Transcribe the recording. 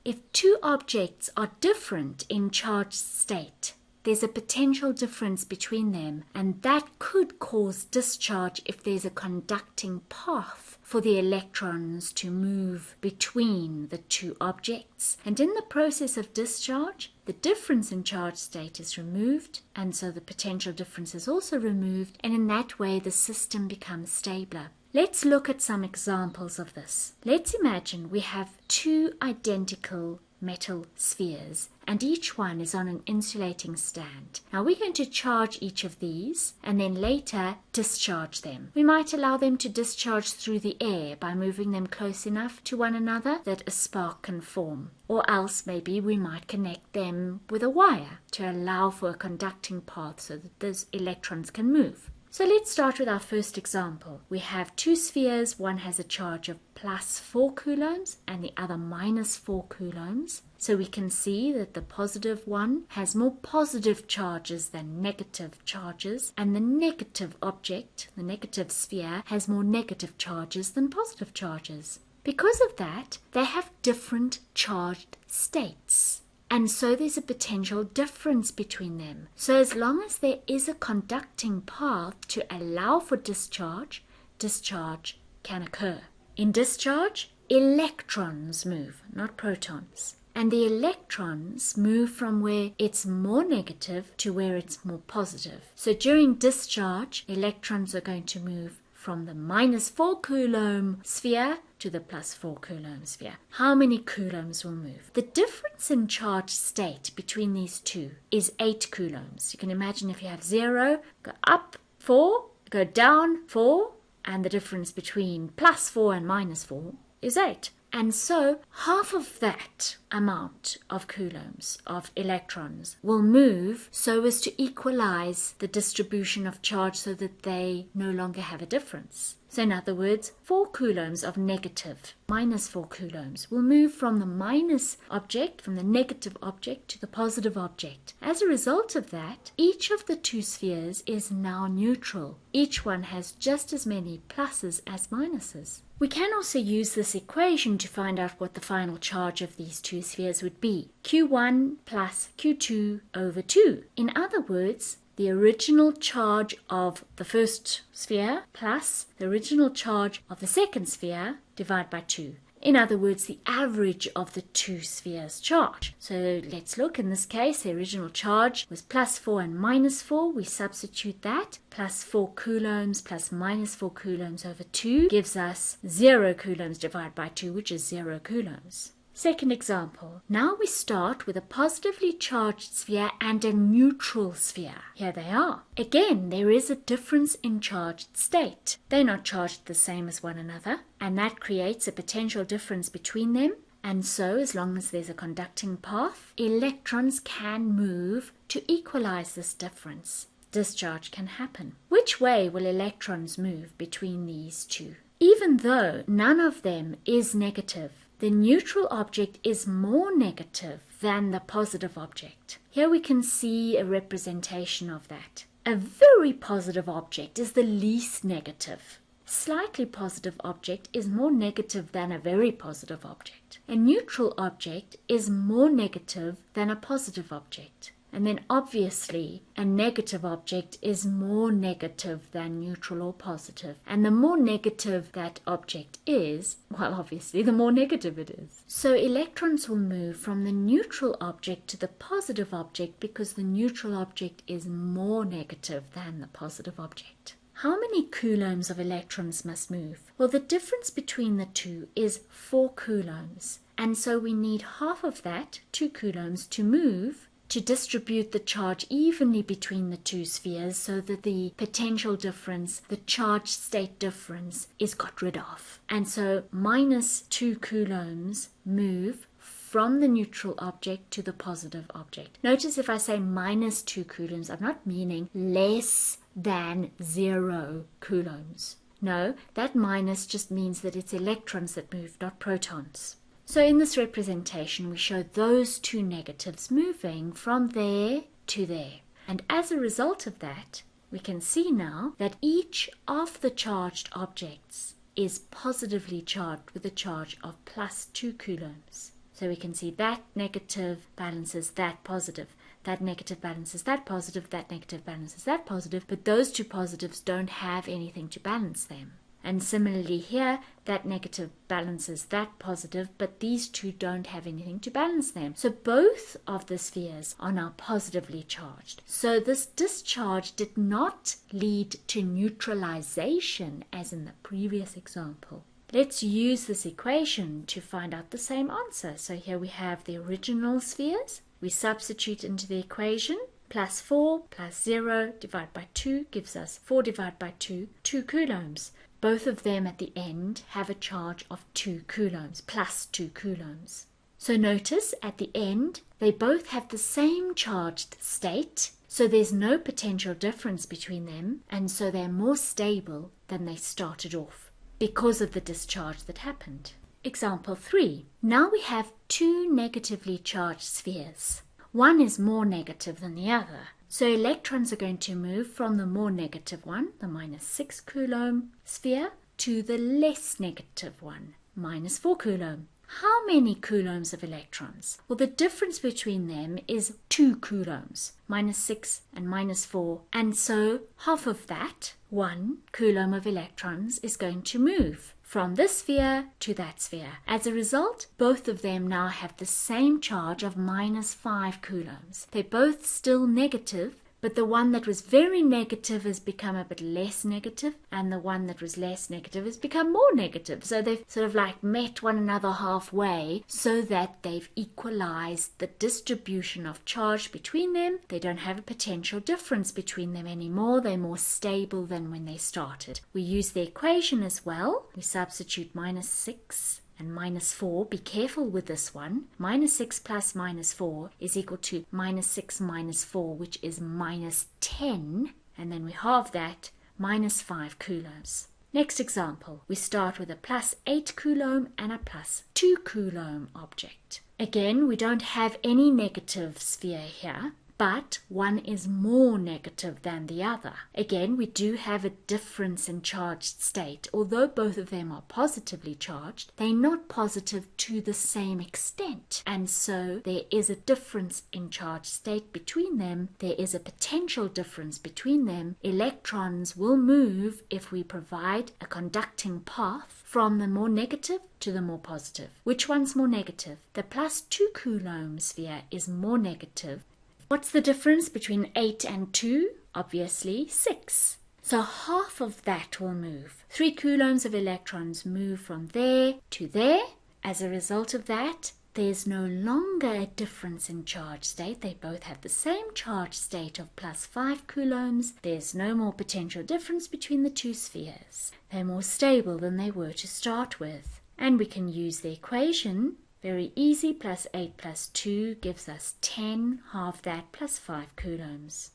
if two objects are different in charge state, there's a potential difference between them, and that could cause discharge if there's a conducting path for the electrons to move between the two objects. And in the process of discharge, the difference in charge state is removed, and so the potential difference is also removed, and in that way the system becomes stabler. Let's look at some examples of this. Let's imagine we have two identical metal spheres, and each one is on an insulating stand. Now we're going to charge each of these and then later discharge them. We might allow them to discharge through the air by moving them close enough to one another that a spark can form. Or else maybe we might connect them with a wire to allow for a conducting path so that those electrons can move. So let's start with our first example. We have two spheres, one has a charge of plus 4 coulombs and the other minus 4 coulombs. So we can see that the positive one has more positive charges than negative charges, and the negative object, the negative sphere, has more negative charges than positive charges. Because of that, they have different charged states. And so there's a potential difference between them. So as long as there is a conducting path to allow for discharge, discharge can occur. In discharge, electrons move, not protons. And the electrons move from where it's more negative to where it's more positive. So during discharge, electrons are going to move from the minus 4 coulomb sphere to the plus 4 coulomb sphere. How many coulombs will move? The difference in charge state between these two is 8 coulombs. You can imagine if you have 0, go up 4, go down 4, and the difference between plus 4 and minus 4 is 8. And so half of that amount of coulombs, of electrons, will move so as to equalize the distribution of charge so that they no longer have a difference. So in other words, 4 coulombs of negative, minus 4 coulombs, will move from the minus object, from the negative object, to the positive object. As a result of that, each of the two spheres is now neutral. Each one has just as many pluses as minuses. We can also use this equation to find out what the final charge of these two spheres would be. Q1 plus Q2 over 2. In other words, the original charge of the first sphere plus the original charge of the second sphere divided by 2. In other words, the average of the two spheres' charge. So let's look. In this case, the original charge was plus 4 and minus 4. We substitute that. Plus 4 coulombs plus minus 4 coulombs over 2 gives us 0 coulombs divided by 2, which is 0 coulombs. Second example. Now we start with a positively charged sphere and a neutral sphere. Here they are. Again, there is a difference in charged state. They're not charged the same as one another, and that creates a potential difference between them. And so, as long as there's a conducting path, electrons can move to equalize this difference. Discharge can happen. Which way will electrons move between these two? Even though none of them is negative, the neutral object is more negative than the positive object. Here we can see a representation of that. A very positive object is the least negative. Slightly positive object is more negative than a very positive object. A neutral object is more negative than a positive object. And then obviously a negative object is more negative than neutral or positive. And the more negative that object is, well, obviously the more negative it is. So electrons will move from the neutral object to the positive object because the neutral object is more negative than the positive object. How many coulombs of electrons must move? Well, the difference between the two is 4 coulombs. And so we need half of that, 2 coulombs, to move to distribute the charge evenly between the two spheres so that the potential difference, the charge state difference, is got rid of. And so minus 2 coulombs move from the neutral object to the positive object. Notice if I say minus 2 coulombs, I'm not meaning less than 0 coulombs. No, that minus just means that it's electrons that move, not protons. So in this representation, we show those two negatives moving from there to there. And as a result of that, we can see now that each of the charged objects is positively charged with a charge of plus 2 coulombs. So So we can see that negative balances that positive. That negative balances that positive, that negative balances that positive, but those two positives don't have anything to balance them. And similarly here, that negative balances that positive, but these two don't have anything to balance them. So both of the spheres are now positively charged. So this discharge did not lead to neutralization as in the previous example. Let's use this equation to find out the same answer. So here we have the original spheres. We substitute into the equation. Plus 4 plus 0 divided by 2 gives us 4 divided by 2, 2 coulombs. Both of them at the end have a charge of 2 coulombs, plus 2 coulombs. So notice at the end, they both have the same charged state, so there's no potential difference between them, and so they're more stable than they started off because of the discharge that happened. Example 3. Now we have two negatively charged spheres. One is more negative than the other. So electrons are going to move from the more negative one, the minus 6 coulomb sphere, to the less negative one, minus 4 coulomb. How many coulombs of electrons? Well, the difference between them is 2 coulombs, minus 6 and minus 4. And so half of that, 1 coulomb of electrons, is going to move from this sphere to that sphere. As a result, both of them now have the same charge of minus 5 coulombs. They're both still negative, but the one that was very negative has become a bit less negative, and the one that was less negative has become more negative. So they've sort of like met one another halfway so that they've equalized the distribution of charge between them. They don't have a potential difference between them anymore. They're more stable than when they started. We use the equation as well. We substitute minus 6 and minus 4. Be careful with this one. Minus 6 plus minus 4 is equal to minus 6 minus 4, which is minus 10. And then we halve that, minus 5 coulombs. Next example, we start with a plus 8 coulomb and a plus 2 coulomb object. Again, we don't have any negative sphere here, but one is more negative than the other. Again, we do have a difference in charged state. Although both of them are positively charged, they're not positive to the same extent. And so there is a difference in charged state between them. There is a potential difference between them. Electrons will move if we provide a conducting path from the more negative to the more positive. Which one's more negative? The plus 2 coulomb sphere is more negative. What's the difference between 8 and 2? Obviously 6. So half of that will move. 3 coulombs of electrons move from there to there. As a result of that, there's no longer a difference in charge state. They both have the same charge state of plus 5 coulombs. There's no more potential difference between the two spheres. They're more stable than they were to start with. And we can use the equation. Very easy, plus 8 plus 2 gives us 10, half that, plus 5 coulombs.